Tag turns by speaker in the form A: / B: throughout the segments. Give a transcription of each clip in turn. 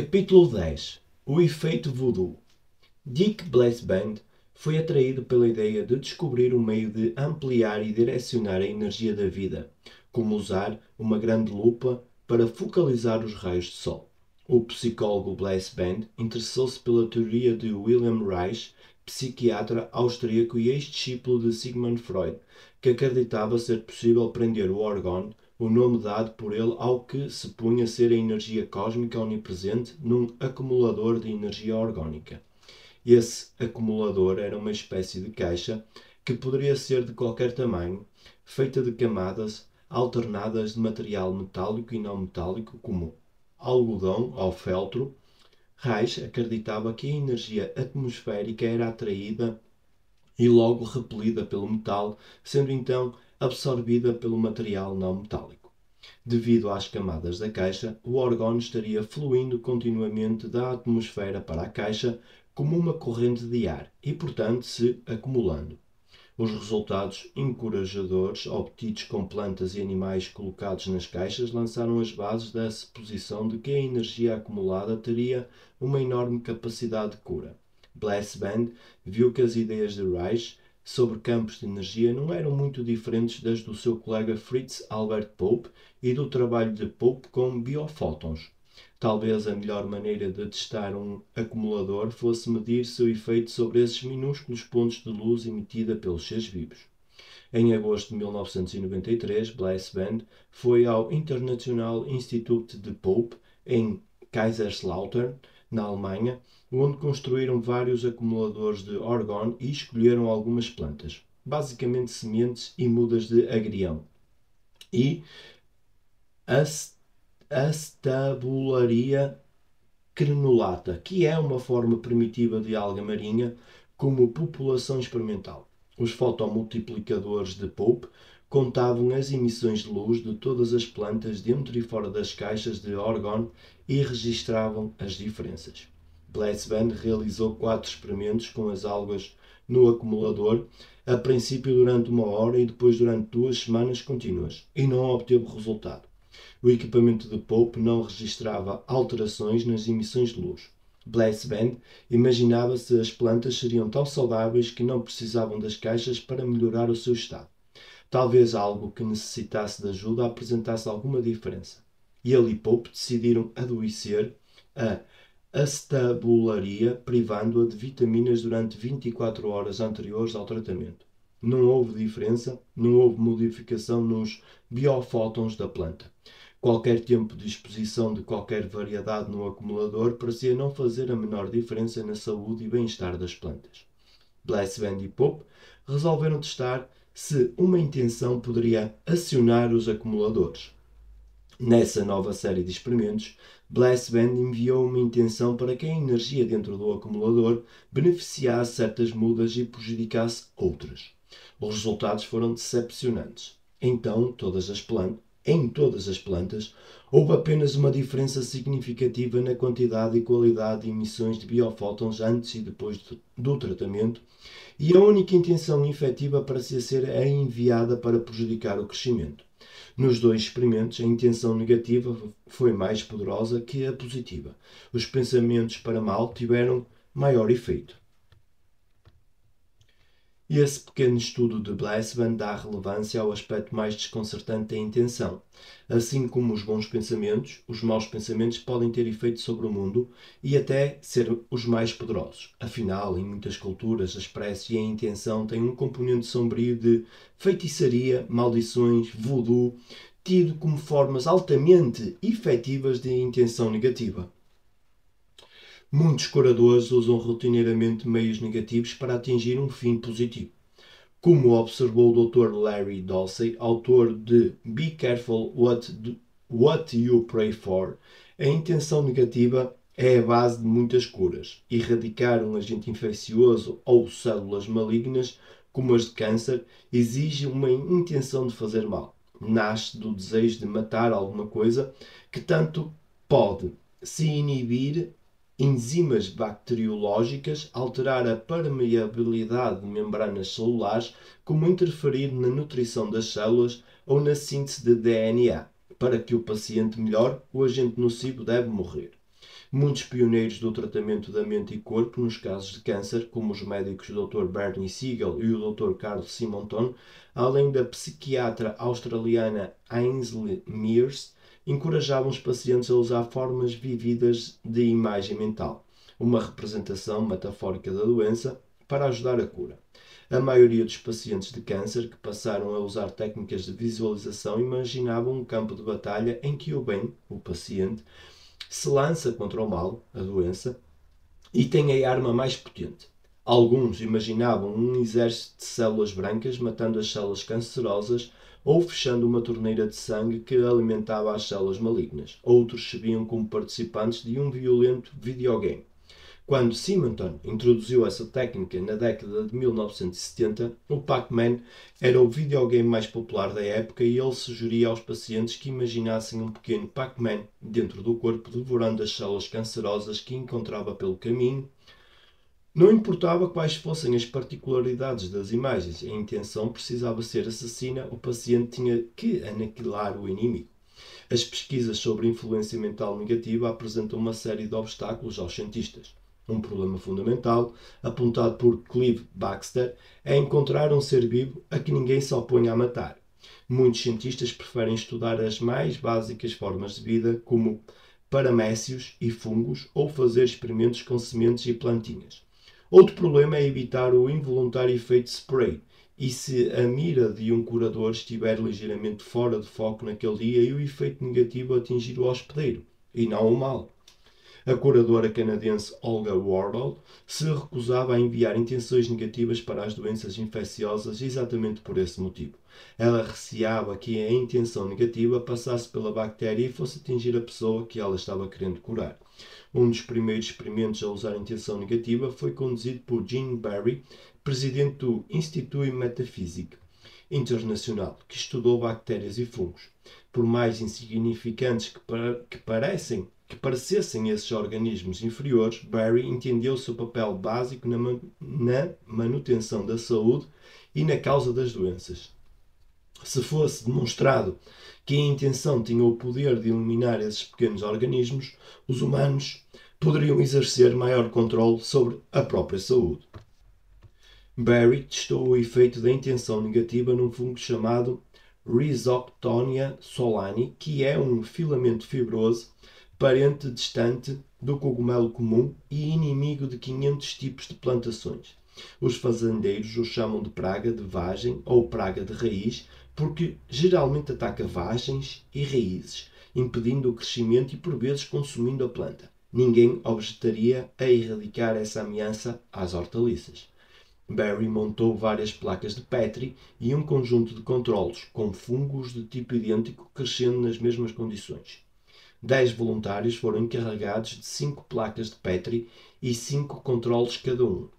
A: Capítulo 10. O efeito voodoo. Dick Blasband foi atraído pela ideia de descobrir um meio de ampliar e direcionar a energia da vida, como usar uma grande lupa para focalizar os raios de sol. O psicólogo Blasband interessou-se pela teoria de Wilhelm Reich, psiquiatra austríaco e ex-discípulo de Sigmund Freud, que acreditava ser possível prender o órgão, o nome dado por ele ao que se punha ser a energia cósmica onipresente num acumulador de energia orgânica. Esse acumulador era uma espécie de caixa que poderia ser de qualquer tamanho, feita de camadas alternadas de material metálico e não metálico, como algodão ou feltro. Reich acreditava que a energia atmosférica era atraída e logo repelida pelo metal, sendo então absorvida pelo material não metálico. Devido às camadas da caixa, o órgão estaria fluindo continuamente da atmosfera para a caixa como uma corrente de ar e, portanto, se acumulando. Os resultados encorajadores obtidos com plantas e animais colocados nas caixas lançaram as bases da suposição de que a energia acumulada teria uma enorme capacidade de cura. Blasband viu que as ideias de Reich sobre campos de energia não eram muito diferentes das do seu colega Fritz Albert Pope e do trabalho de Pope com biofótons. Talvez a melhor maneira de testar um acumulador fosse medir seu efeito sobre esses minúsculos pontos de luz emitida pelos seres vivos. Em agosto de 1993, Blasband foi ao International Institute de Pope, em Kaiserslautern, na Alemanha, onde construíram vários acumuladores de órgão e escolheram algumas plantas, basicamente sementes e mudas de agrião, e Astabularia crenulata, que é uma forma primitiva de alga marinha, como população experimental. Os fotomultiplicadores de Pope contavam as emissões de luz de todas as plantas dentro e fora das caixas de órgão e registravam as diferenças. Blasband realizou 4 experimentos com as algas no acumulador, a princípio durante 1 hora e depois durante 2 semanas contínuas, e não obteve resultado. O equipamento de Pope não registrava alterações nas emissões de luz. Blasband imaginava se as plantas seriam tão saudáveis que não precisavam das caixas para melhorar o seu estado. Talvez algo que necessitasse de ajuda apresentasse alguma diferença. Ele e Pope decidiram adoecer a astabularia, privando-a de vitaminas durante 24 horas anteriores ao tratamento. Não houve diferença, não houve modificação nos biofótons da planta. Qualquer tempo de exposição de qualquer variedade no acumulador parecia não fazer a menor diferença na saúde e bem-estar das plantas. Blasband e Pope resolveram testar se uma intenção poderia acionar os acumuladores. Nessa nova série de experimentos, Blasband enviou uma intenção para que a energia dentro do acumulador beneficiasse certas mudas e prejudicasse outras. Os resultados foram decepcionantes. Então, em todas as plantas, houve apenas uma diferença significativa na quantidade e qualidade de emissões de biofótons antes e depois do tratamento, e a única intenção efetiva parecia ser a enviada para prejudicar o crescimento. Nos 2 experimentos, a intenção negativa foi mais poderosa que a positiva. Os pensamentos para mal tiveram maior efeito. Esse pequeno estudo de Blasband dá relevância ao aspecto mais desconcertante da intenção. Assim como os bons pensamentos, os maus pensamentos podem ter efeito sobre o mundo e até ser os mais poderosos. Afinal, em muitas culturas, a prece e a intenção têm um componente sombrio de feitiçaria, maldições, voodoo, tido como formas altamente efetivas de intenção negativa. Muitos curadores usam rotineiramente meios negativos para atingir um fim positivo. Como observou o Dr. Larry Dossey, autor de Be Careful What You Pray For, a intenção negativa é a base de muitas curas. Erradicar um agente infeccioso ou células malignas, como as de câncer, exige uma intenção de fazer mal. Nasce do desejo de matar alguma coisa que tanto pode se inibir enzimas bacteriológicas, alterar a permeabilidade de membranas celulares, como interferir na nutrição das células ou na síntese de DNA. Para que o paciente melhore, o agente nocivo deve morrer. Muitos pioneiros do tratamento da mente e corpo nos casos de câncer, como os médicos Dr. Bernie Siegel e o Dr. Carl Simonton, além da psiquiatra australiana Ainsley Mears, encorajavam os pacientes a usar formas vívidas de imagem mental, uma representação metafórica da doença, para ajudar a cura. A maioria dos pacientes de câncer que passaram a usar técnicas de visualização imaginavam um campo de batalha em que o bem, o paciente, se lança contra o mal, a doença, e tem a arma mais potente. Alguns imaginavam um exército de células brancas matando as células cancerosas ou fechando uma torneira de sangue que alimentava as células malignas. Outros se viam como participantes de um violento videogame. Quando Simonton introduziu essa técnica na década de 1970, o Pac-Man era o videogame mais popular da época e ele sugeria aos pacientes que imaginassem um pequeno Pac-Man dentro do corpo devorando as células cancerosas que encontrava pelo caminho. Não importava quais fossem as particularidades das imagens, a intenção precisava ser assassina, o paciente tinha que aniquilar o inimigo. As pesquisas sobre influência mental negativa apresentam uma série de obstáculos aos cientistas. Um problema fundamental, apontado por Clive Baxter, é encontrar um ser vivo a que ninguém se opõe a matar. Muitos cientistas preferem estudar as mais básicas formas de vida, como paramécios e fungos, ou fazer experimentos com sementes e plantinhas. Outro problema é evitar o involuntário efeito spray, e se a mira de um curador estiver ligeiramente fora de foco naquele dia e o efeito negativo atingir o hospedeiro, e não o mal. A curadora canadense Olga Wardle se recusava a enviar intenções negativas para as doenças infecciosas exatamente por esse motivo. Ela receava que a intenção negativa passasse pela bactéria e fosse atingir a pessoa que ela estava querendo curar. Um dos primeiros experimentos a usar a intenção negativa foi conduzido por Jean Barry, presidente do Institut Metaphysique Internacional, que estudou bactérias e fungos. Por mais insignificantes que parecessem esses organismos inferiores, Barry entendeu o seu papel básico na manutenção da saúde e na causa das doenças. Se fosse demonstrado que a intenção tinha o poder de eliminar esses pequenos organismos, os humanos poderiam exercer maior controle sobre a própria saúde. Barry testou o efeito da intenção negativa num fungo chamado Rhizoctonia solani, que é um filamento fibroso, parente distante do cogumelo comum e inimigo de 500 tipos de plantações. Os fazendeiros o chamam de praga de vagem ou praga de raiz, porque geralmente ataca vagens e raízes, impedindo o crescimento e por vezes consumindo a planta. Ninguém objetaria a erradicar essa ameaça às hortaliças. Barry montou várias placas de Petri e um conjunto de controlos, com fungos de tipo idêntico crescendo nas mesmas condições. 10 voluntários foram encarregados de 5 placas de Petri e 5 controlos cada um.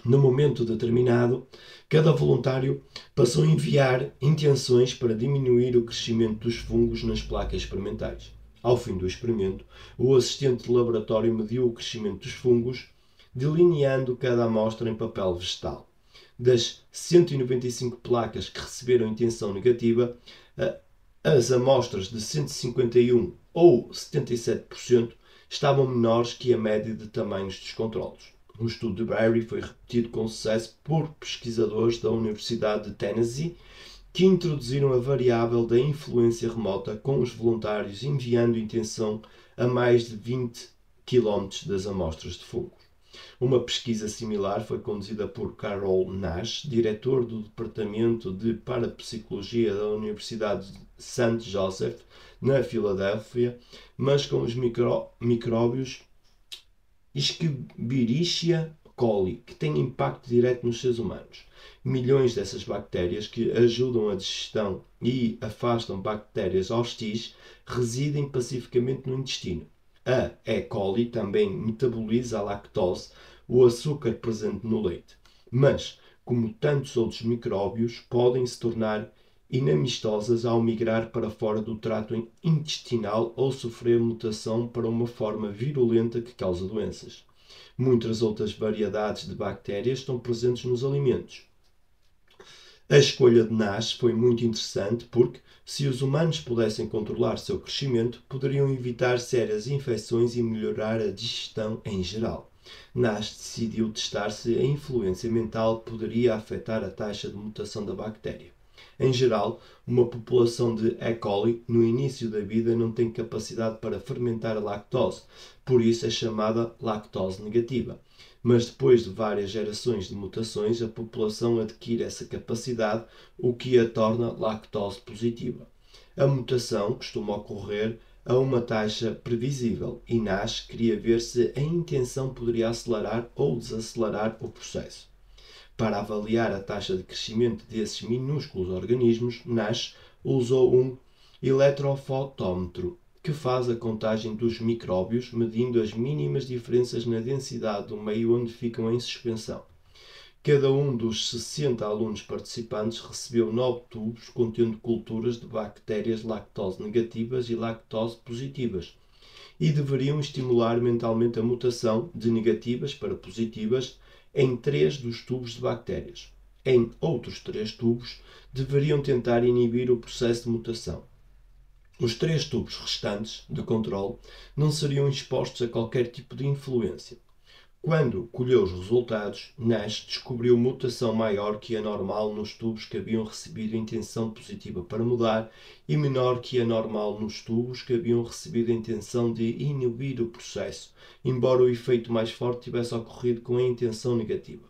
A: No momento determinado, cada voluntário passou a enviar intenções para diminuir o crescimento dos fungos nas placas experimentais. Ao fim do experimento, o assistente de laboratório mediu o crescimento dos fungos, delineando cada amostra em papel vegetal. Das 195 placas que receberam intenção negativa, as amostras de 151 ou 77% estavam menores que a média de tamanhos dos controlos. O estudo de Barry foi repetido com sucesso por pesquisadores da Universidade de Tennessee, que introduziram a variável da influência remota com os voluntários enviando intenção a mais de 20 km das amostras de fungos. Uma pesquisa similar foi conduzida por Carol Nash, diretor do Departamento de Parapsicologia da Universidade de St. Joseph, na Filadélfia, mas com os micróbios Escherichia coli, que têm impacto direto nos seres humanos. Milhões dessas bactérias que ajudam a digestão e afastam bactérias hostis residem pacificamente no intestino. A E. coli também metaboliza a lactose, o açúcar presente no leite. Mas, como tantos outros micróbios, podem se tornar inamistosas ao migrar para fora do trato intestinal ou sofrer mutação para uma forma virulenta que causa doenças. Muitas outras variedades de bactérias estão presentes nos alimentos. A escolha de Nash foi muito interessante porque, se os humanos pudessem controlar seu crescimento, poderiam evitar sérias infecções e melhorar a digestão em geral. Nash decidiu testar se a influência mental poderia afetar a taxa de mutação da bactéria. Em geral, uma população de E. coli no início da vida não tem capacidade para fermentar a lactose, por isso é chamada lactose negativa. Mas depois de várias gerações de mutações, a população adquire essa capacidade, o que a torna lactose positiva. A mutação costuma ocorrer a uma taxa previsível e Nash queria ver se a intenção poderia acelerar ou desacelerar o processo. Para avaliar a taxa de crescimento desses minúsculos organismos, Nash usou um eletrofotómetro, que faz a contagem dos micróbios, medindo as mínimas diferenças na densidade do meio onde ficam em suspensão. Cada um dos 60 alunos participantes recebeu 9 tubos contendo culturas de bactérias lactose negativas e lactose positivas e deveriam estimular mentalmente a mutação de negativas para positivas em 3 dos tubos de bactérias. Em outros 3 tubos, deveriam tentar inibir o processo de mutação. Os 3 tubos restantes, de controle, não seriam expostos a qualquer tipo de influência. Quando colheu os resultados, Nash descobriu mutação maior que a normal nos tubos que haviam recebido a intenção positiva para mudar e menor que a normal nos tubos que haviam recebido a intenção de inibir o processo, embora o efeito mais forte tivesse ocorrido com a intenção negativa.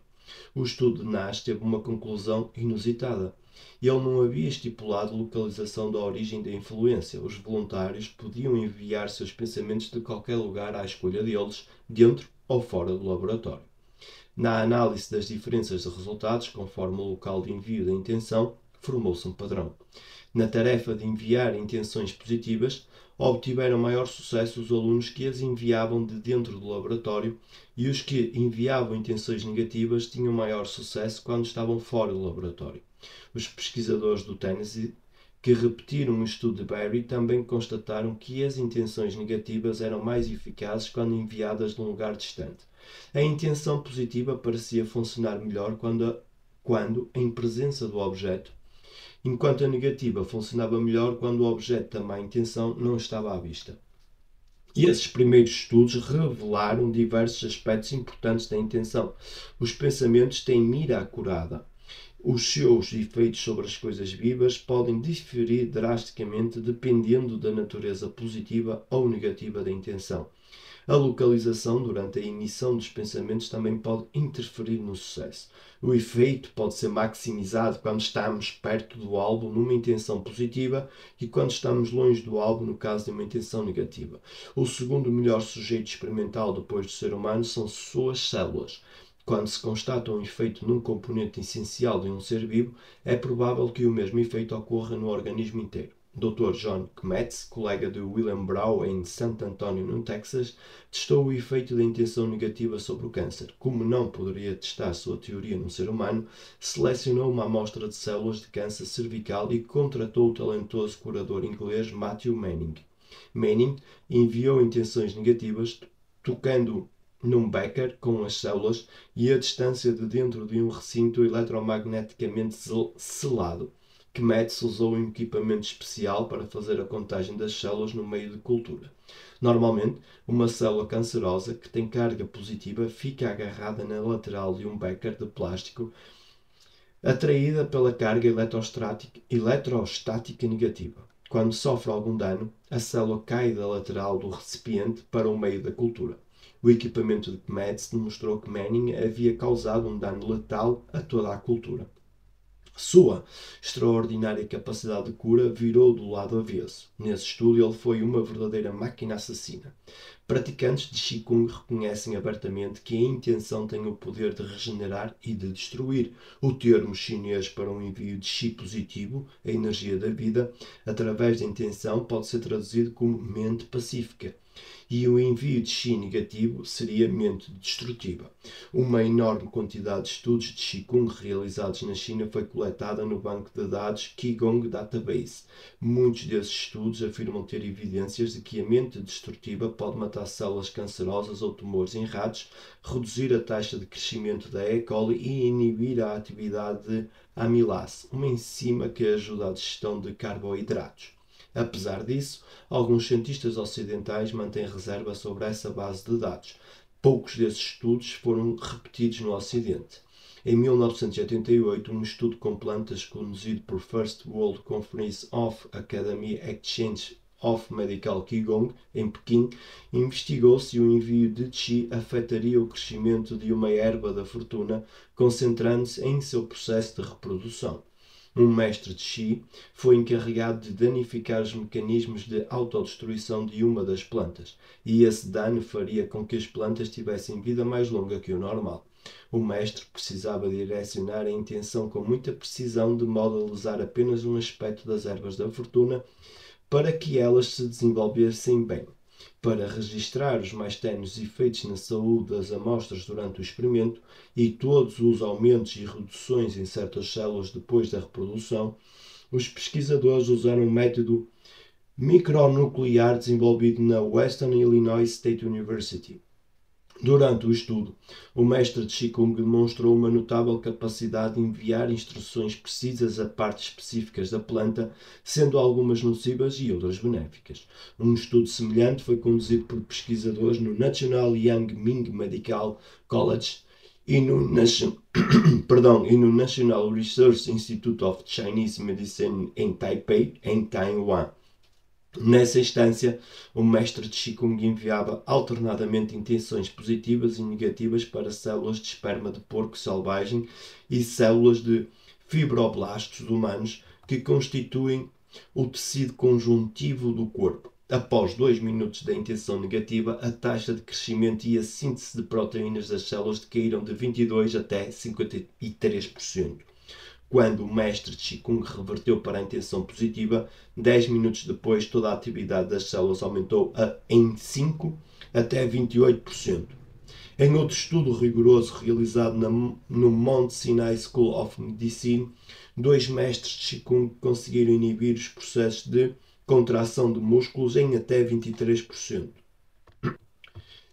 A: O estudo de Nash teve uma conclusão inusitada. Ele não havia estipulado localização da origem da influência. Os voluntários podiam enviar seus pensamentos de qualquer lugar à escolha deles, dentro ou fora do laboratório. Na análise das diferenças de resultados, conforme o local de envio da intenção, formou-se um padrão. Na tarefa de enviar intenções positivas, obtiveram maior sucesso os alunos que as enviavam de dentro do laboratório e os que enviavam intenções negativas tinham maior sucesso quando estavam fora do laboratório. Os pesquisadores do Tennessee, que repetiram o estudo de Berry, também constataram que as intenções negativas eram mais eficazes quando enviadas de um lugar distante. A intenção positiva parecia funcionar melhor quando em presença do objeto, enquanto a negativa funcionava melhor quando o objeto da má intenção não estava à vista. E esses primeiros estudos revelaram diversos aspectos importantes da intenção. Os pensamentos têm mira acurada. Os seus efeitos sobre as coisas vivas podem diferir drasticamente dependendo da natureza positiva ou negativa da intenção. A localização durante a emissão dos pensamentos também pode interferir no sucesso. O efeito pode ser maximizado quando estamos perto do alvo numa intenção positiva e quando estamos longe do alvo no caso de uma intenção negativa. O segundo melhor sujeito experimental depois do ser humano são suas células. Quando se constata um efeito num componente essencial de um ser vivo, é provável que o mesmo efeito ocorra no organismo inteiro. Dr. John Kmetz, colega de William Brown em San Antonio, no Texas, testou o efeito da intenção negativa sobre o câncer. Como não poderia testar sua teoria num ser humano, selecionou uma amostra de células de câncer cervical e contratou o talentoso curador inglês Matthew Manning. Manning enviou intenções negativas, tocando num becker com as células e a distância de dentro de um recinto eletromagneticamente selado. Kmetz usou um equipamento especial para fazer a contagem das células no meio de cultura. Normalmente, uma célula cancerosa que tem carga positiva fica agarrada na lateral de um becker de plástico, atraída pela carga eletrostática negativa. Quando sofre algum dano, a célula cai da lateral do recipiente para o meio da cultura. O equipamento de Kmetz demonstrou que Manning havia causado um dano letal a toda a cultura. Sua extraordinária capacidade de cura virou do lado avesso. Nesse estudo, ele foi uma verdadeira máquina assassina. Praticantes de Qigong reconhecem abertamente que a intenção tem o poder de regenerar e de destruir. O termo chinês para um envio de Qi positivo, a energia da vida, através da intenção, pode ser traduzido como mente pacífica. e o envio de Qi negativo seria mente destrutiva. Uma enorme quantidade de estudos de Qigong realizados na China foi coletada no banco de dados Qigong Database. Muitos desses estudos afirmam ter evidências de que a mente destrutiva pode matar células cancerosas ou tumores em ratos, reduzir a taxa de crescimento da E. coli e inibir a atividade de amilase, uma enzima que ajuda à digestão de carboidratos. Apesar disso, alguns cientistas ocidentais mantêm reserva sobre essa base de dados. Poucos desses estudos foram repetidos no Ocidente. Em 1988, um estudo com plantas conduzido por First World Conference of Academy Exchange of Medical Qigong, em Pequim, investigou se o envio de Qi afetaria o crescimento de uma erva da fortuna, concentrando-se em seu processo de reprodução. Um mestre de Qi foi encarregado de danificar os mecanismos de autodestruição de uma das plantas, e esse dano faria com que as plantas tivessem vida mais longa que o normal. O mestre precisava direcionar a intenção com muita precisão, de modo a lesar apenas um aspecto das ervas da fortuna para que elas se desenvolvessem bem. Para registrar os mais ténues efeitos na saúde das amostras durante o experimento e todos os aumentos e reduções em certas células depois da reprodução, os pesquisadores usaram um método micronuclear desenvolvido na Western Illinois State University. Durante o estudo, o mestre de Qigong demonstrou uma notável capacidade de enviar instruções precisas a partes específicas da planta, sendo algumas nocivas e outras benéficas. Um estudo semelhante foi conduzido por pesquisadores no National Yang Ming Medical College e no National Research Institute of Chinese Medicine em Taipei, em Taiwan. Nessa instância, o mestre de Qigong enviava alternadamente intenções positivas e negativas para células de esperma de porco selvagem e células de fibroblastos humanos, que constituem o tecido conjuntivo do corpo. Após 2 minutos da intenção negativa, a taxa de crescimento e a síntese de proteínas das células decaíram de 22% até 53%. Quando o mestre de Qigong reverteu para a intenção positiva, 10 minutos depois toda a atividade das células aumentou em 5% até 28%. Em outro estudo rigoroso realizado no Mount Sinai School of Medicine, 2 mestres de Qigong conseguiram inibir os processos de contração de músculos em até 23%.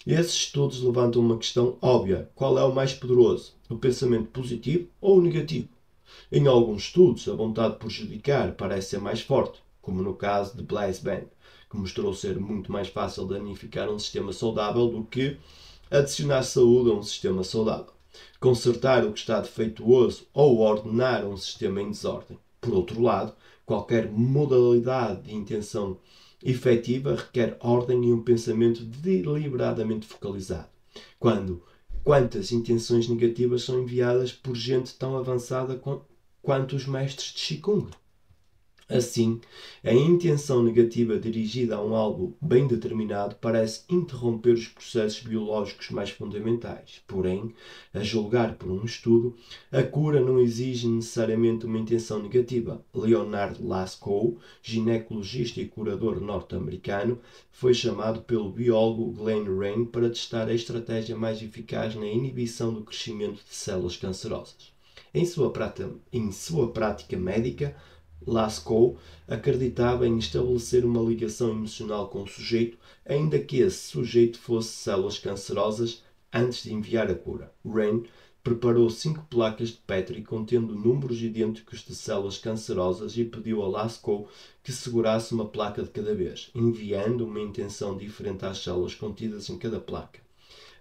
A: Esses estudos levantam uma questão óbvia: qual é o mais poderoso, o pensamento positivo ou o negativo? Em alguns estudos, a vontade de prejudicar parece ser mais forte, como no caso de Blaise Band, que mostrou ser muito mais fácil danificar um sistema saudável do que adicionar saúde a um sistema saudável, consertar o que está defeituoso ou ordenar um sistema em desordem. Por outro lado, qualquer modalidade de intenção efetiva requer ordem e um pensamento deliberadamente focalizado. Quantas intenções negativas são enviadas por gente tão avançada quanto os mestres de Qigong? Assim, a intenção negativa dirigida a um alvo bem determinado parece interromper os processos biológicos mais fundamentais. Porém, a julgar por um estudo, a cura não exige necessariamente uma intenção negativa. Leonard Laskow, ginecologista e curador norte-americano, foi chamado pelo biólogo Glenn Rain para testar a estratégia mais eficaz na inibição do crescimento de células cancerosas. Em sua prática médica, Laskow acreditava em estabelecer uma ligação emocional com o sujeito, ainda que esse sujeito fosse células cancerosas, antes de enviar a cura. Rain preparou 5 placas de Petri contendo números idênticos de células cancerosas e pediu a Laskow que segurasse uma placa de cada vez, enviando uma intenção diferente às células contidas em cada placa.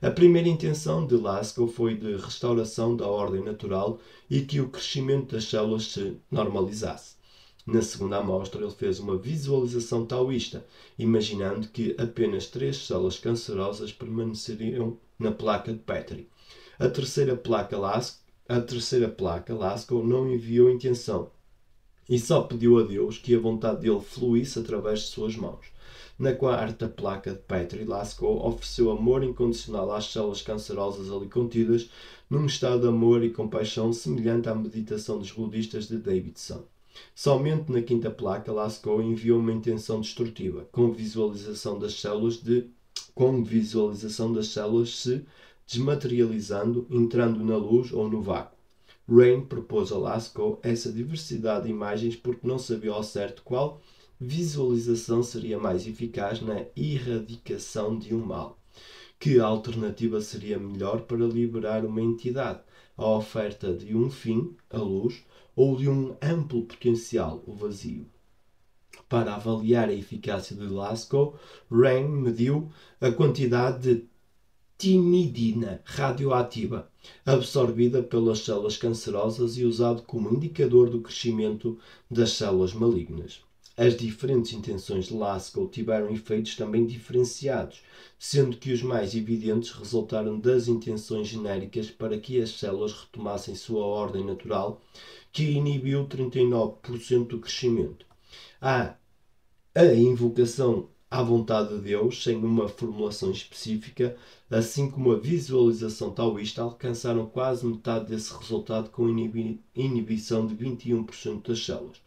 A: A primeira intenção de Laskow foi de restauração da ordem natural e que o crescimento das células se normalizasse. Na segunda amostra, ele fez uma visualização taoísta, imaginando que apenas 3 células cancerosas permaneceriam na placa de Petri. A terceira placa, Laskow não enviou intenção e só pediu a Deus que a vontade dele fluísse através de suas mãos. Na quarta placa de Petri, Laskow ofereceu amor incondicional às células cancerosas ali contidas, num estado de amor e compaixão semelhante à meditação dos budistas de Davidson. Somente na quinta placa, Lascaux enviou uma intenção destrutiva, com visualização das células se desmaterializando, entrando na luz ou no vácuo. Rain propôs a Lascaux essa diversidade de imagens porque não sabia ao certo qual visualização seria mais eficaz na erradicação de um mal. Que alternativa seria melhor para liberar uma entidade? A oferta de um fim, a luz, ou de um amplo potencial, o vazio? Para avaliar a eficácia de Lascaux, Rain mediu a quantidade de timidina radioativa absorvida pelas células cancerosas e usado como indicador do crescimento das células malignas. As diferentes intenções de Lascaux tiveram efeitos também diferenciados, sendo que os mais evidentes resultaram das intenções genéricas para que as células retomassem sua ordem natural, que inibiu 39% do crescimento. A invocação à vontade de Deus, sem uma formulação específica, assim como a visualização taoísta, alcançaram quase metade desse resultado com inibição de 21% das células.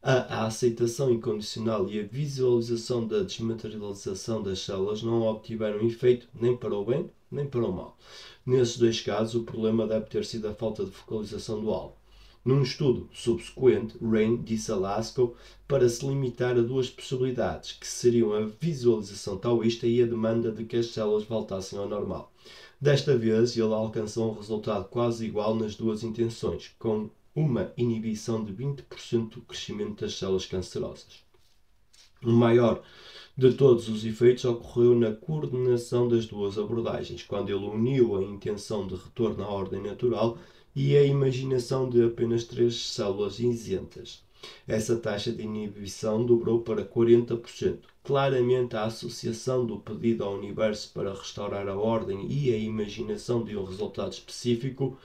A: A aceitação incondicional e a visualização da desmaterialização das células não obtiveram efeito nem para o bem nem para o mal. Nesses dois casos, o problema deve ter sido a falta de focalização do alvo. Num estudo subsequente, Rain disse a Lascaux para se limitar a duas possibilidades, que seriam a visualização taoísta e a demanda de que as células voltassem ao normal. Desta vez, ele alcançou um resultado quase igual nas duas intenções, com uma inibição de 20% do crescimento das células cancerosas. O maior de todos os efeitos ocorreu na coordenação das duas abordagens, quando ele uniu a intenção de retorno à ordem natural e a imaginação de apenas 3 células isentas. Essa taxa de inibição dobrou para 40%. Claramente, a associação do pedido ao universo para restaurar a ordem e a imaginação de um resultado específico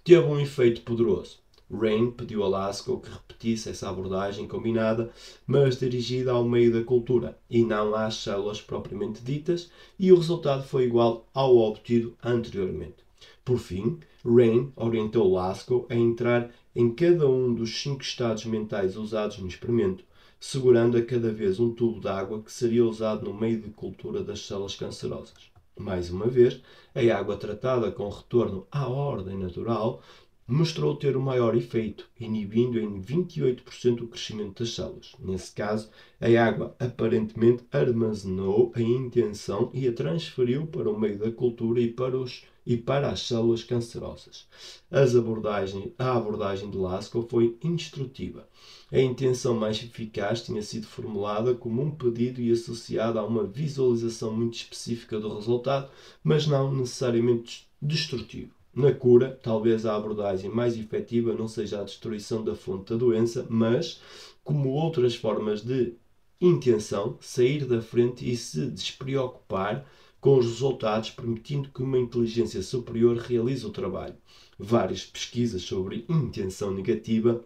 A: teve um efeito poderoso. Rain pediu a Lascaux que repetisse essa abordagem combinada, mas dirigida ao meio da cultura, e não às células propriamente ditas, e o resultado foi igual ao obtido anteriormente. Por fim, Rain orientou Lascaux a entrar em cada um dos 5 estados mentais usados no experimento, segurando a cada vez um tubo de água que seria usado no meio de cultura das células cancerosas. Mais uma vez, a água tratada com retorno à ordem natural mostrou ter o maior efeito, inibindo em 28% o crescimento das células. Nesse caso, a água aparentemente armazenou a intenção e a transferiu para o meio da cultura e para as células cancerosas. A abordagem de Lascaux foi instrutiva. A intenção mais eficaz tinha sido formulada como um pedido e associada a uma visualização muito específica do resultado, mas não necessariamente destrutivo. Na cura, talvez a abordagem mais efetiva não seja a destruição da fonte da doença, mas, como outras formas de intenção, sair da frente e se despreocupar com os resultados, permitindo que uma inteligência superior realize o trabalho. Várias pesquisas sobre intenção negativa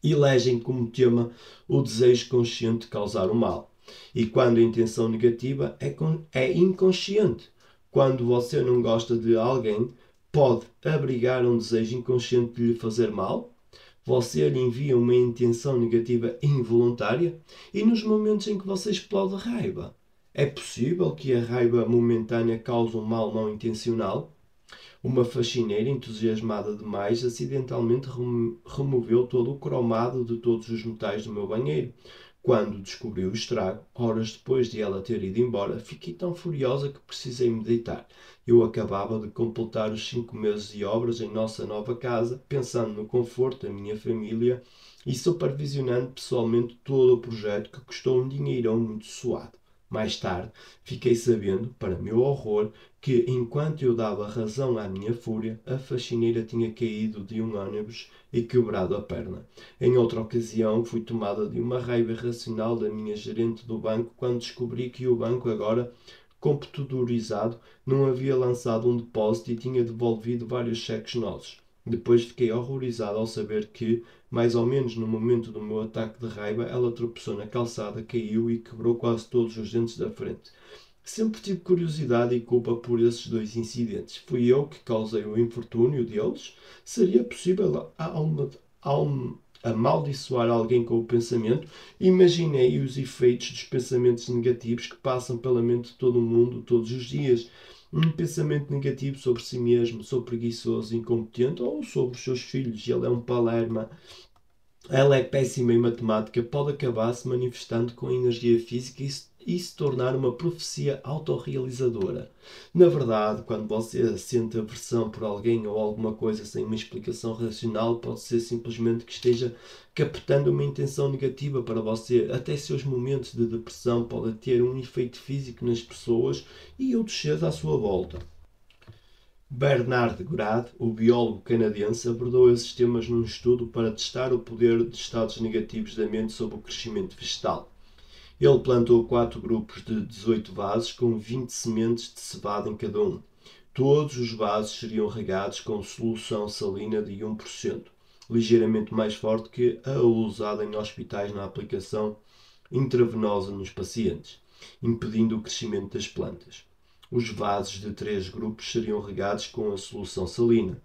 A: elegem como tema o desejo consciente de causar o mal. E quando a intenção negativa é inconsciente. Quando você não gosta de alguém, pode abrigar um desejo inconsciente de lhe fazer mal? Você lhe envia uma intenção negativa involuntária? E nos momentos em que você explode de raiva, é possível que a raiva momentânea cause um mal não intencional? Uma faxineira entusiasmada demais acidentalmente removeu todo o cromado de todos os metais do meu banheiro. Quando descobri o estrago, horas depois de ela ter ido embora, fiquei tão furiosa que precisei meditar. Eu acabava de completar os 5 meses de obras em nossa nova casa, pensando no conforto da minha família e supervisionando pessoalmente todo o projeto que custou um dinheirão muito suado. Mais tarde, fiquei sabendo, para meu horror, que enquanto eu dava razão à minha fúria, a faxineira tinha caído de um ônibus e quebrado a perna. Em outra ocasião, fui tomada de uma raiva irracional da minha gerente do banco quando descobri que o banco, agora computadorizado, não havia lançado um depósito e tinha devolvido vários cheques nossos. Depois fiquei horrorizado ao saber que, mais ou menos no momento do meu ataque de raiva, ela tropeçou na calçada, caiu e quebrou quase todos os dentes da frente. Sempre tive curiosidade e culpa por esses 2 incidentes. Fui eu que causei o infortúnio deles? Seria possível amaldiçoar alguém com o pensamento, imaginei os efeitos dos pensamentos negativos que passam pela mente de todo o mundo todos os dias. Um pensamento negativo sobre si mesmo, sou preguiçoso, incompetente, ou sobre os seus filhos, ele é um palerma, ela é péssima em matemática, pode acabar se manifestando com a energia física e se tornar uma profecia autorrealizadora. Na verdade, quando você sente aversão por alguém ou alguma coisa sem uma explicação racional, pode ser simplesmente que esteja captando uma intenção negativa para você. Até seus momentos de depressão podem ter um efeito físico nas pessoas e outros seres à sua volta. Bernard Gourad, o biólogo canadense, abordou esses temas num estudo para testar o poder de estados negativos da mente sobre o crescimento vegetal. Ele plantou 4 grupos de 18 vasos com 20 sementes de cevada em cada um. Todos os vasos seriam regados com solução salina de 1%, ligeiramente mais forte que a usada em hospitais na aplicação intravenosa nos pacientes, impedindo o crescimento das plantas. Os vasos de 3 grupos seriam regados com a solução salina,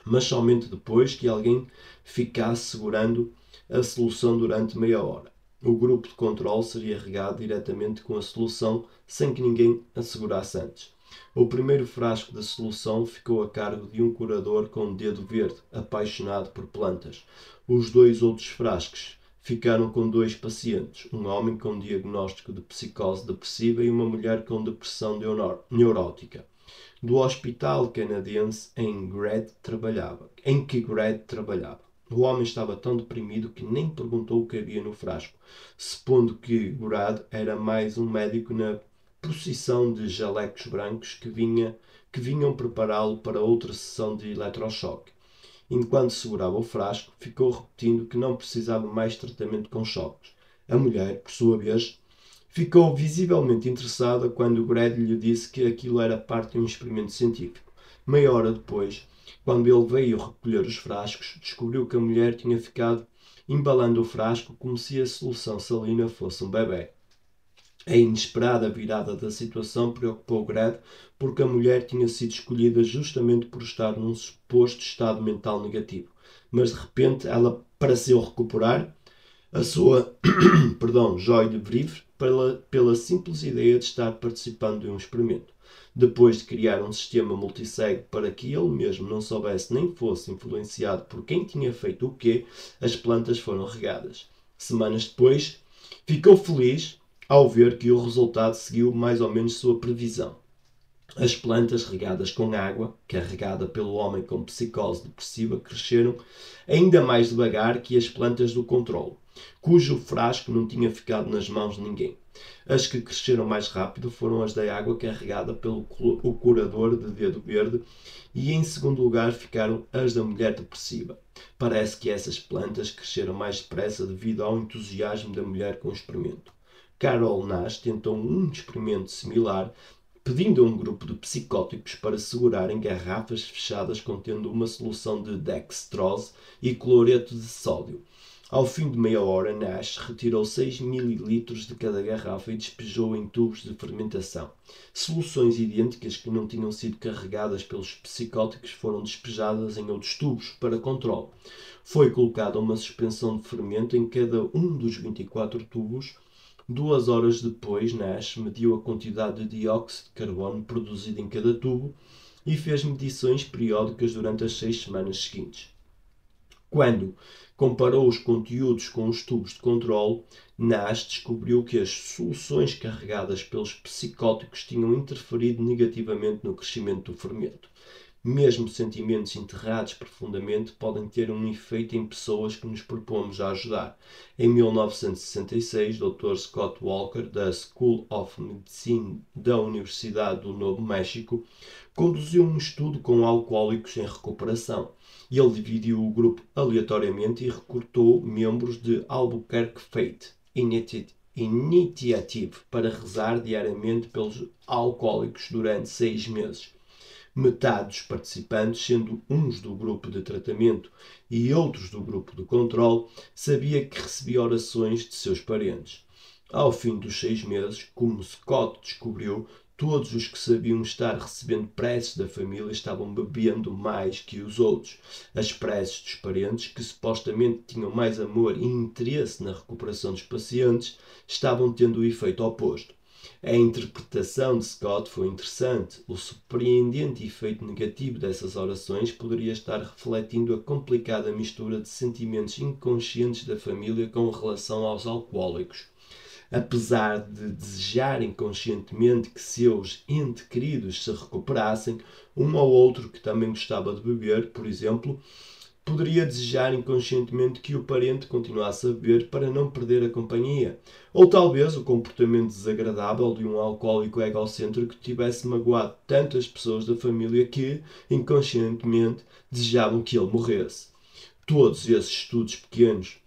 A: mas somente depois que alguém ficasse segurando a solução durante meia hora. O grupo de controle seria regado diretamente com a solução sem que ninguém a segurasse antes. O primeiro frasco da solução ficou a cargo de um curador com dedo verde, apaixonado por plantas. Os 2 outros frascos ficaram com 2 pacientes, um homem com diagnóstico de psicose depressiva e uma mulher com depressão neurótica, do hospital canadense em que Grad trabalhava. O homem estava tão deprimido que nem perguntou o que havia no frasco, supondo que Grad era mais um médico na procissão de jalecos brancos que vinham prepará-lo para outra sessão de eletrochoque. Enquanto segurava o frasco, ficou repetindo que não precisava mais tratamento com choques. A mulher, por sua vez, ficou visivelmente interessada quando Grad lhe disse que aquilo era parte de um experimento científico. Meia hora depois, quando ele veio recolher os frascos, descobriu que a mulher tinha ficado embalando o frasco como se a solução salina fosse um bebê. A inesperada virada da situação preocupou Grad porque a mulher tinha sido escolhida justamente por estar num suposto estado mental negativo. Mas de repente ela pareceu recuperar a sua joie de vivre pela simples ideia de estar participando de um experimento. Depois de criar um sistema multissegue para que ele mesmo não soubesse nem fosse influenciado por quem tinha feito o quê, as plantas foram regadas. Semanas depois, ficou feliz ao ver que o resultado seguiu mais ou menos sua previsão. As plantas regadas com água, carregada pelo homem com psicose depressiva, cresceram ainda mais devagar que as plantas do controlo, cujo frasco não tinha ficado nas mãos de ninguém. As que cresceram mais rápido foram as da água carregada pelo curador de dedo verde e em segundo lugar ficaram as da mulher depressiva. Parece que essas plantas cresceram mais depressa devido ao entusiasmo da mulher com o experimento. Carol Nash tentou um experimento similar, pedindo a um grupo de psicóticos para segurarem garrafas fechadas contendo uma solução de dextrose e cloreto de sódio. Ao fim de meia hora, Nash retirou 6 ml de cada garrafa e despejou em tubos de fermentação. Soluções idênticas que não tinham sido carregadas pelos psicóticos foram despejadas em outros tubos para controle. Foi colocada uma suspensão de fermento em cada um dos 24 tubos. 2 horas depois, Nash mediu a quantidade de dióxido de carbono produzido em cada tubo e fez medições periódicas durante as 6 semanas seguintes. Quando comparou os conteúdos com os tubos de controle, Nash descobriu que as soluções carregadas pelos psicóticos tinham interferido negativamente no crescimento do fermento. Mesmo sentimentos enterrados profundamente podem ter um efeito em pessoas que nos propomos a ajudar. Em 1966, Dr. Scott Walker, da School of Medicine da Universidade do Novo México, conduziu um estudo com alcoólicos em recuperação. Ele dividiu o grupo aleatoriamente e recrutou membros de Albuquerque Faith Initiative para rezar diariamente pelos alcoólicos durante 6 meses. Metade dos participantes, sendo uns do grupo de tratamento e outros do grupo de controle, sabia que recebia orações de seus parentes. Ao fim dos 6 meses, como Scott descobriu, Todos os que sabiam estar recebendo preces da família estavam bebendo mais que os outros. As preces dos parentes, que supostamente tinham mais amor e interesse na recuperação dos pacientes, estavam tendo o efeito oposto. A interpretação de Scott foi interessante. O surpreendente efeito negativo dessas orações poderia estar refletindo a complicada mistura de sentimentos inconscientes da família com relação aos alcoólicos. Apesar de desejarem conscientemente que seus entes queridos se recuperassem, um ou outro que também gostava de beber, por exemplo, poderia desejar inconscientemente que o parente continuasse a beber para não perder a companhia. Ou talvez o comportamento desagradável de um alcoólico egocêntrico tivesse magoado tantas pessoas da família que, inconscientemente, desejavam que ele morresse. Todos esses estudos pequenos,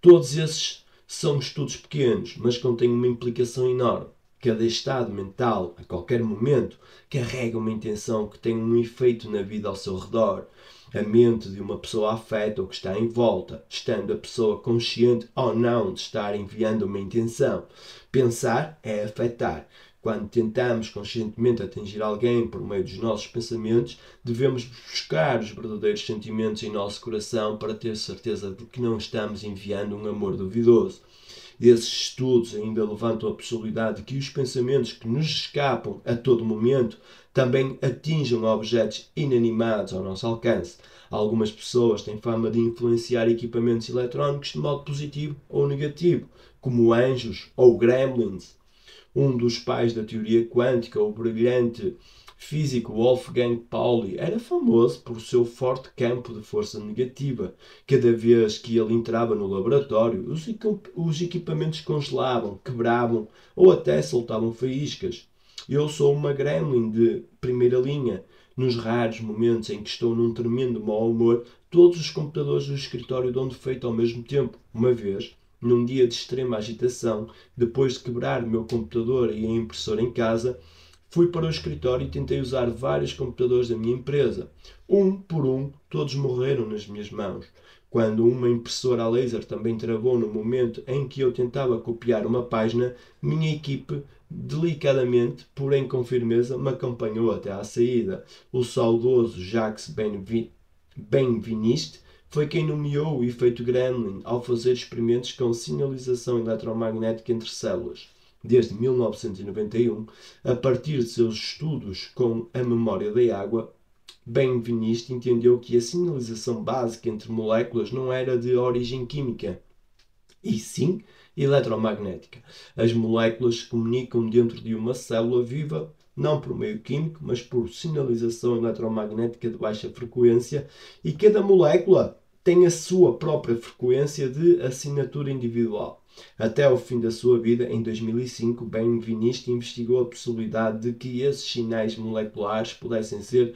A: todos esses são estudos pequenos, mas contêm uma implicação enorme. Cada estado mental, a qualquer momento, carrega uma intenção que tem um efeito na vida ao seu redor. A mente de uma pessoa afeta o que está em volta, estando a pessoa consciente ou não de estar enviando uma intenção. Pensar é afetar. Quando tentamos conscientemente atingir alguém por meio dos nossos pensamentos, devemos buscar os verdadeiros sentimentos em nosso coração para ter certeza de que não estamos enviando um amor duvidoso. Esses estudos ainda levantam a possibilidade de que os pensamentos que nos escapam a todo momento também atinjam objetos inanimados ao nosso alcance. Algumas pessoas têm fama de influenciar equipamentos eletrónicos de modo positivo ou negativo, como anjos ou gremlins. Um dos pais da teoria quântica, o brilhante físico Wolfgang Pauli, era famoso por seu forte campo de força negativa. Cada vez que ele entrava no laboratório, os equipamentos congelavam, quebravam ou até soltavam faíscas. Eu sou uma gremlin de primeira linha. Nos raros momentos em que estou num tremendo mau humor, todos os computadores do escritório dão defeito ao mesmo tempo. Uma vez, num dia de extrema agitação, depois de quebrar o meu computador e a impressora em casa, fui para o escritório e tentei usar vários computadores da minha empresa. Um por um, todos morreram nas minhas mãos. Quando uma impressora a laser também travou no momento em que eu tentava copiar uma página, minha equipe, delicadamente, porém com firmeza, me acompanhou até à saída. O saudoso Jacques Benveniste foi quem nomeou o efeito Gremlin ao fazer experimentos com sinalização eletromagnética entre células. Desde 1991, a partir de seus estudos com a memória da água, Benveniste entendeu que a sinalização básica entre moléculas não era de origem química, e sim eletromagnética. As moléculas se comunicam dentro de uma célula viva não por meio químico, mas por sinalização eletromagnética de baixa frequência, e cada molécula tem a sua própria frequência de assinatura individual. Até ao fim da sua vida, em 2005, Benveniste investigou a possibilidade de que esses sinais moleculares pudessem ser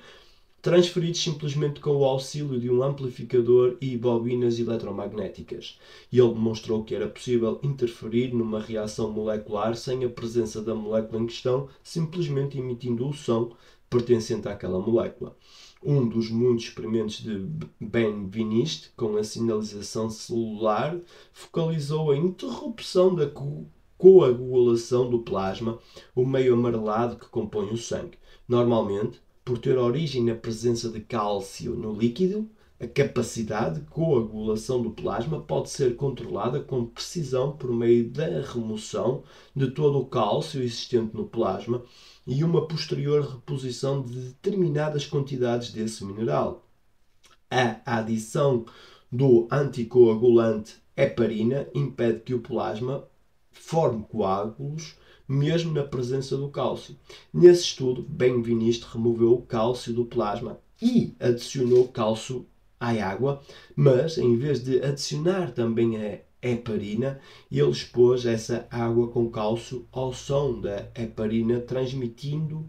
A: transferidos simplesmente com o auxílio de um amplificador e bobinas eletromagnéticas. E ele demonstrou que era possível interferir numa reação molecular sem a presença da molécula em questão, simplesmente emitindo o som pertencente àquela molécula. Um dos muitos experimentos de Benveniste com a sinalização celular focalizou a interrupção da coagulação do plasma, o meio amarelado que compõe o sangue. Normalmente, por ter origem na presença de cálcio no líquido, a capacidade de coagulação do plasma pode ser controlada com precisão por meio da remoção de todo o cálcio existente no plasma e uma posterior reposição de determinadas quantidades desse mineral. A adição do anticoagulante heparina impede que o plasma forme coágulos mesmo na presença do cálcio. Nesse estudo, Benveniste removeu o cálcio do plasma e adicionou cálcio à água, mas em vez de adicionar também a heparina, ele expôs essa água com cálcio ao som da heparina, transmitindo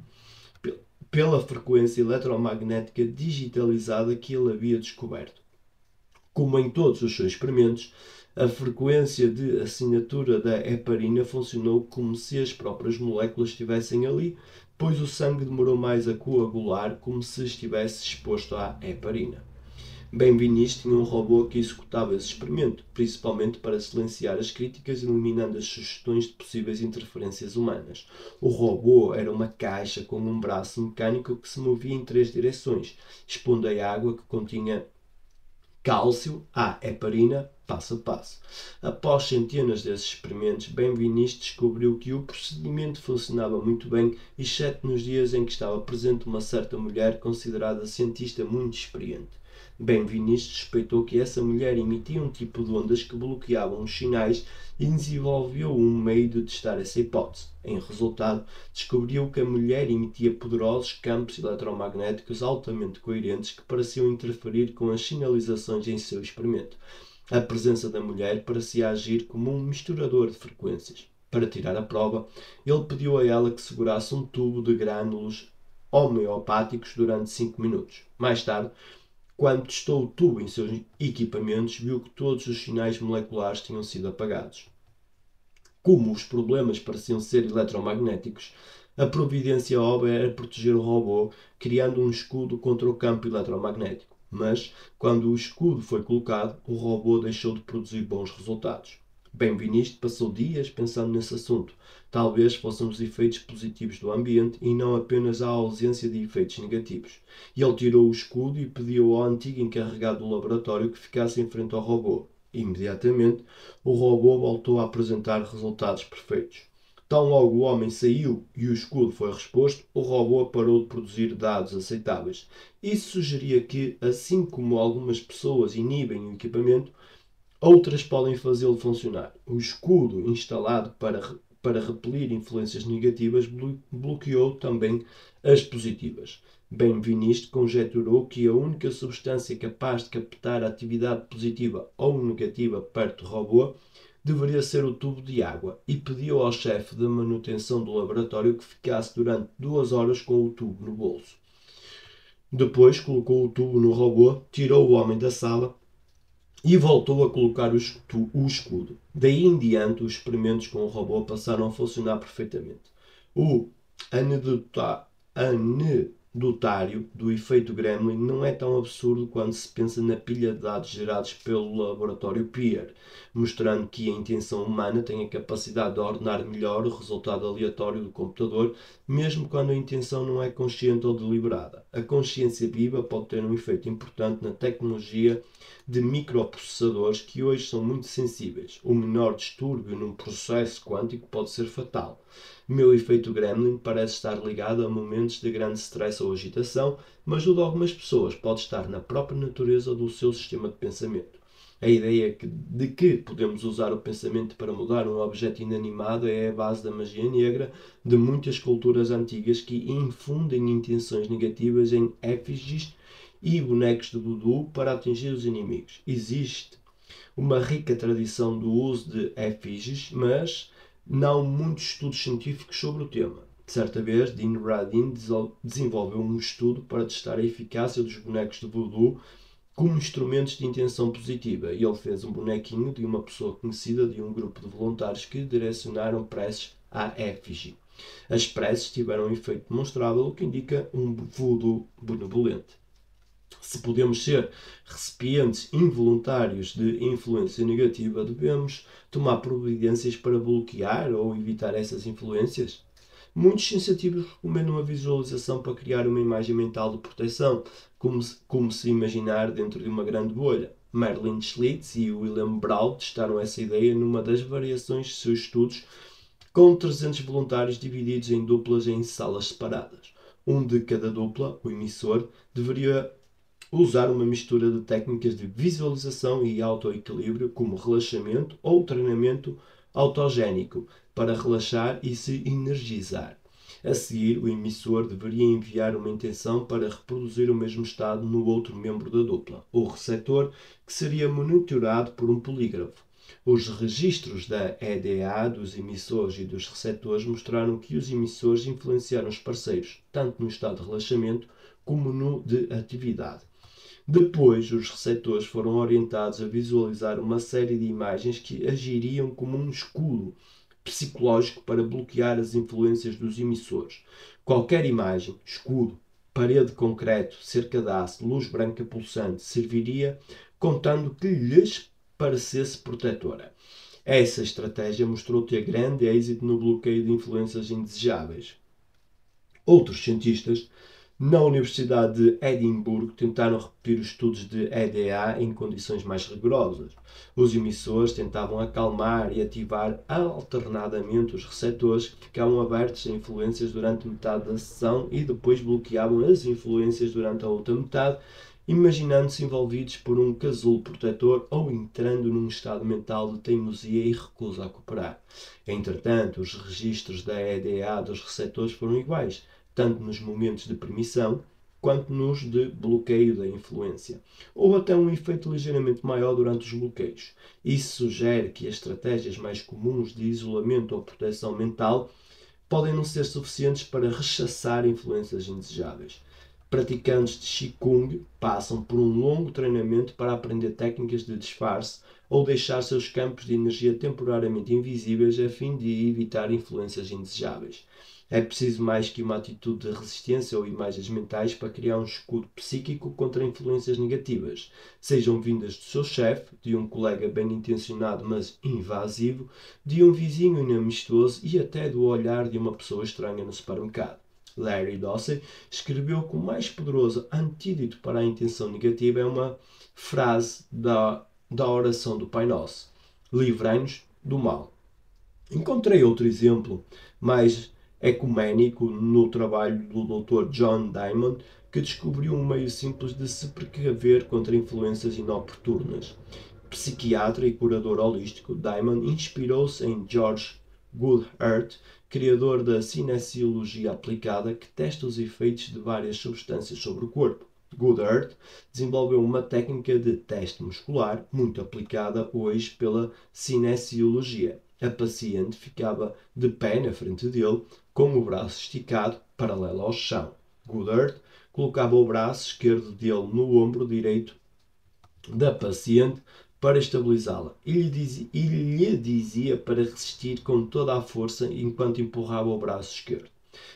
A: pela frequência eletromagnética digitalizada que ele havia descoberto. Como em todos os seus experimentos, a frequência de assinatura da heparina funcionou como se as próprias moléculas estivessem ali, pois o sangue demorou mais a coagular como se estivesse exposto à heparina. Bem-Viniste tinha um robô que executava esse experimento, principalmente para silenciar as críticas, eliminando as sugestões de possíveis interferências humanas. O robô era uma caixa com um braço mecânico que se movia em 3 direções, expondo a água que continha cálcio à heparina passo a passo. Após centenas desses experimentos, Benveniste descobriu que o procedimento funcionava muito bem, exceto nos dias em que estava presente uma certa mulher considerada cientista muito experiente. Benveniste suspeitou que essa mulher emitia um tipo de ondas que bloqueavam os sinais e desenvolveu um meio de testar essa hipótese. Em resultado, descobriu que a mulher emitia poderosos campos eletromagnéticos altamente coerentes que pareciam interferir com as sinalizações em seu experimento. A presença da mulher parecia agir como um misturador de frequências. Para tirar a prova, ele pediu a ela que segurasse um tubo de grânulos homeopáticos durante 5 minutos. Mais tarde, quando testou o tubo em seus equipamentos, viu que todos os sinais moleculares tinham sido apagados. Como os problemas pareciam ser eletromagnéticos, a providência óbvia era proteger o robô, criando um escudo contra o campo eletromagnético. Mas, quando o escudo foi colocado, o robô deixou de produzir bons resultados. Bem-Viniste passou dias pensando nesse assunto. Talvez fossem os efeitos positivos do ambiente e não apenas a ausência de efeitos negativos. E ele tirou o escudo e pediu ao antigo encarregado do laboratório que ficasse em frente ao robô. Imediatamente, o robô voltou a apresentar resultados perfeitos. Tão logo o homem saiu e o escudo foi reposto, o robô parou de produzir dados aceitáveis. Isso sugeria que, assim como algumas pessoas inibem o equipamento, outras podem fazê-lo funcionar. O escudo instalado para repelir influências negativas bloqueou também as positivas. Benveniste conjecturou que a única substância capaz de captar a atividade positiva ou negativa perto do robô deveria ser o tubo de água e pediu ao chefe de manutenção do laboratório que ficasse durante 2 horas com o tubo no bolso. Depois colocou o tubo no robô, tirou o homem da sala e voltou a colocar o escudo. Daí em diante, os experimentos com o robô passaram a funcionar perfeitamente. O anedotário do efeito Gremlin não é tão absurdo quando se pensa na pilha de dados gerados pelo laboratório Peer, mostrando que a intenção humana tem a capacidade de ordenar melhor o resultado aleatório do computador, mesmo quando a intenção não é consciente ou deliberada. A consciência viva pode ter um efeito importante na tecnologia de microprocessadores que hoje são muito sensíveis. O menor distúrbio num processo quântico pode ser fatal. O meu efeito Gremlin parece estar ligado a momentos de grande stress ou agitação, mas o de algumas pessoas pode estar na própria natureza do seu sistema de pensamento. A ideia de que podemos usar o pensamento para mudar um objeto inanimado é a base da magia negra de muitas culturas antigas que infundem intenções negativas em efígies e bonecos de voodoo para atingir os inimigos. Existe uma rica tradição do uso de efígies, mas não muitos estudos científicos sobre o tema. De certa vez, Dean Radin desenvolveu um estudo para testar a eficácia dos bonecos de voodoo como instrumentos de intenção positiva, e ele fez um bonequinho de uma pessoa conhecida de um grupo de voluntários que direcionaram preces à efígie. As preces tiveram um efeito demonstrável, o que indica um voodoo benevolente. Se podemos ser recipientes involuntários de influência negativa, devemos tomar providências para bloquear ou evitar essas influências? Muitos sensitivos recomendam a visualização para criar uma imagem mental de proteção, como se imaginar dentro de uma grande bolha. Merlin Schlitz e William Braud testaram essa ideia numa das variações de seus estudos com 300 voluntários divididos em duplas em salas separadas. Um de cada dupla, o emissor, deveria usar uma mistura de técnicas de visualização e autoequilíbrio, como relaxamento ou treinamento autogénico, para relaxar e se energizar. A seguir, o emissor deveria enviar uma intenção para reproduzir o mesmo estado no outro membro da dupla, o receptor, que seria monitorado por um polígrafo. Os registros da EDA dos emissores e dos receptores mostraram que os emissores influenciaram os parceiros, tanto no estado de relaxamento como no de atividade. Depois, os receptores foram orientados a visualizar uma série de imagens que agiriam como um escudo psicológico para bloquear as influências dos emissores. Qualquer imagem, escudo parede de concreto, cerca de aço, luz branca pulsante, serviria contando que lhes parecesse protetora. Essa estratégia mostrou ter grande êxito no bloqueio de influências indesejáveis. Outros cientistas na Universidade de Edimburgo tentaram repetir os estudos de EDA em condições mais rigorosas. Os emissores tentavam acalmar e ativar alternadamente os receptores que ficavam abertos a influências durante metade da sessão e depois bloqueavam as influências durante a outra metade, imaginando-se envolvidos por um casulo protetor ou entrando num estado mental de teimosia e recusa a cooperar. Entretanto, os registros da EDA dos receptores foram iguais, tanto nos momentos de permissão quanto nos de bloqueio da influência. Houve até um efeito ligeiramente maior durante os bloqueios. Isso sugere que as estratégias mais comuns de isolamento ou proteção mental podem não ser suficientes para rechaçar influências indesejáveis. Praticantes de Qigong passam por um longo treinamento para aprender técnicas de disfarce ou deixar seus campos de energia temporariamente invisíveis a fim de evitar influências indesejáveis. É preciso mais que uma atitude de resistência ou imagens mentais para criar um escudo psíquico contra influências negativas, sejam vindas do seu chefe, de um colega bem intencionado mas invasivo, de um vizinho inamistoso e até do olhar de uma pessoa estranha no supermercado. Larry Dossey escreveu que o mais poderoso antídoto para a intenção negativa é uma frase da oração do Pai Nosso: livrai-nos do mal. Encontrei outro exemplo mais ecuménico no trabalho do Dr. John Diamond, que descobriu um meio simples de se precaver contra influências inoportunas. Psiquiatra e curador holístico, Diamond inspirou-se em George Goodhart, criador da cinesiologia aplicada, que testa os efeitos de várias substâncias sobre o corpo. Goodhart desenvolveu uma técnica de teste muscular muito aplicada hoje pela cinesiologia. A paciente ficava de pé na frente dele, com o braço esticado, paralelo ao chão. Goodhart colocava o braço esquerdo dele no ombro direito da paciente para estabilizá-la e lhe dizia para resistir com toda a força enquanto empurrava o braço esquerdo.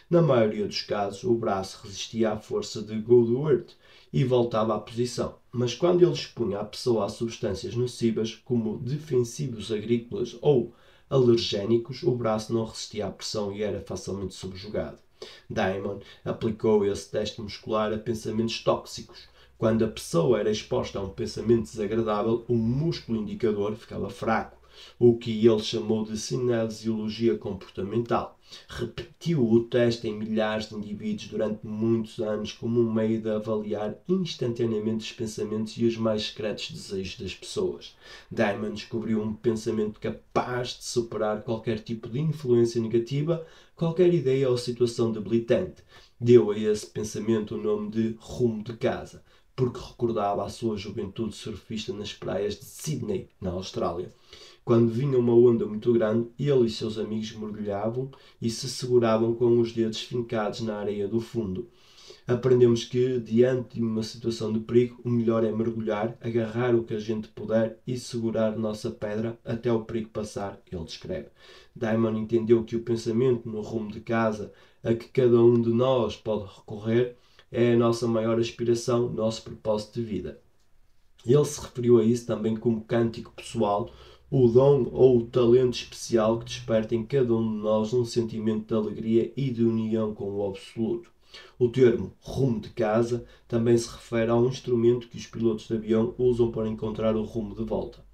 A: Na maioria dos casos, o braço resistia à força de Goodhart e voltava à posição, mas quando ele expunha a pessoa a substâncias nocivas, como defensivos agrícolas ou alergénicos, o braço não resistia à pressão e era facilmente subjugado. Diamond aplicou esse teste muscular a pensamentos tóxicos. Quando a pessoa era exposta a um pensamento desagradável, o músculo indicador ficava fraco, o que ele chamou de cinesiologia comportamental. Repetiu o teste em milhares de indivíduos durante muitos anos como um meio de avaliar instantaneamente os pensamentos e os mais secretos desejos das pessoas. Diamond descobriu um pensamento capaz de superar qualquer tipo de influência negativa, qualquer ideia ou situação debilitante. Deu a esse pensamento o nome de rumo de casa, porque recordava a sua juventude surfista nas praias de Sydney, na Austrália. Quando vinha uma onda muito grande, ele e seus amigos mergulhavam e se seguravam com os dedos fincados na areia do fundo. Aprendemos que, diante de uma situação de perigo, o melhor é mergulhar, agarrar o que a gente puder e segurar nossa pedra até o perigo passar, ele descreve. Diamond entendeu que o pensamento no rumo de casa a que cada um de nós pode recorrer é a nossa maior aspiração, nosso propósito de vida. Ele se referiu a isso também como cântico pessoal, o dom ou o talento especial que desperta em cada um de nós um sentimento de alegria e de união com o absoluto. O termo rumo de casa também se refere ao instrumento que os pilotos de avião usam para encontrar o rumo de volta.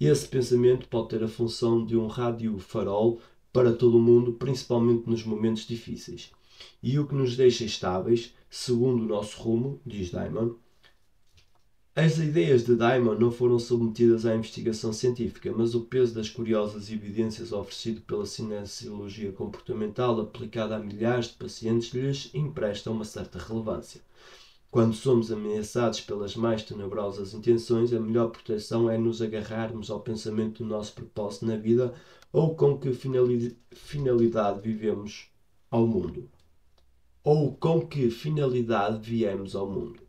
A: Esse pensamento pode ter a função de um rádio-farol para todo o mundo, principalmente nos momentos difíceis. E o que nos deixa estáveis, segundo o nosso rumo, diz Diamond. As ideias de Diamond não foram submetidas à investigação científica, mas o peso das curiosas evidências oferecido pela cinesiologia comportamental aplicada a milhares de pacientes lhes empresta uma certa relevância. Quando somos ameaçados pelas mais tenebrosas intenções, a melhor proteção é nos agarrarmos ao pensamento do nosso propósito na vida ou com que finalidade vivemos ao mundo. Ou com que finalidade viemos ao mundo.